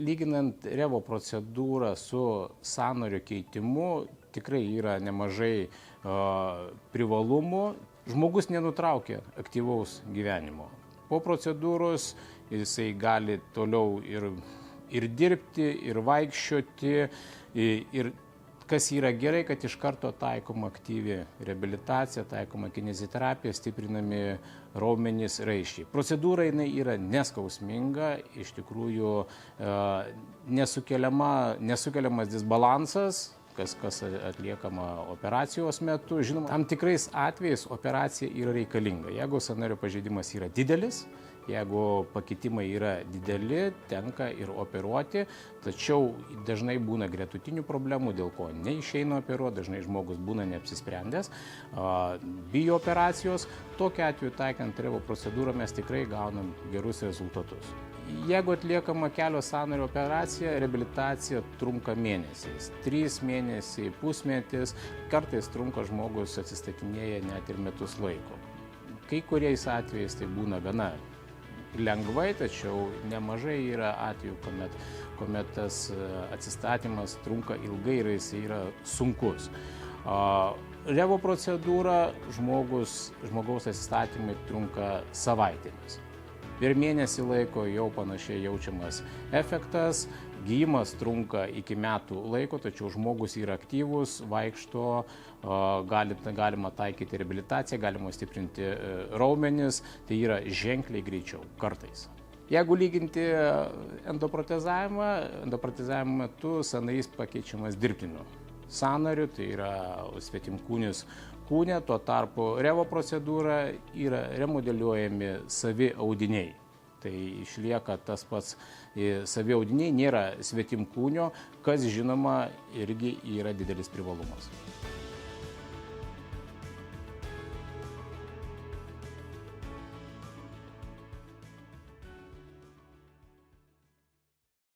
lyginant revo procedūrą su sąnario keitimu, tikrai yra nemažai privalumų. Žmogus nenutraukia aktyvaus gyvenimo. Po procedūros jisai gali toliau ir dirbti, ir vaikščioti, ir kas yra gerai, kad iš karto taikoma aktyvi reabilitacija, taikoma kineziterapija, stiprinami raumenys, raiščiai. Procedūra jinai yra neskausminga, iš tikrųjų nesukeliamas disbalansas, kas atliekama operacijos metu. Žinoma, tam tikrais atvejais operacija yra reikalinga. Jeigu sąnario pažeidimas yra didelis, jeigu pakitimai yra dideli, tenka ir operuoti, tačiau dažnai būna gretutinių problemų, dėl ko neišeina operuoti, dažnai žmogus būna neapsisprendęs, bijo operacijos. Tokiu atveju taikant revo procedūrą mes tikrai gaunam gerus rezultatus. Jeigu atliekama kelio sąnario operacija, reabilitacija trunka mėnesiais. 3 mėnesiai, pusmetis, kartais trunka žmogus atsistatinėja net ir metus laiko. Kai kuriais atvejais tai būna gana lengvai, tačiau nemažai yra atvejų, kuomet tas atsistatymas trunka ilgai ir jis yra sunkus. Revo procedūra žmogaus atsistatymai trunka savaitėmis. Per mėnesį laiko jau panašiai jaučiamas efektas, gyjimas trunka iki metų laiko, tačiau žmogus yra aktyvus, vaikšto, galima taikyti reabilitaciją, galima stiprinti raumenis, tai yra ženkliai greičiau kartais. Jeigu lyginti endoprotezavimo metu sąnarys pakeičiamas dirbtiniu sąnariu, tai yra svetimkūnis kūne, tuo tarpu revo procedūra yra remodeliuojami savi audiniai. Tai išlieka tas pats savi audiniai, nėra svetimkūnio, kas žinoma irgi yra didelis privalumas.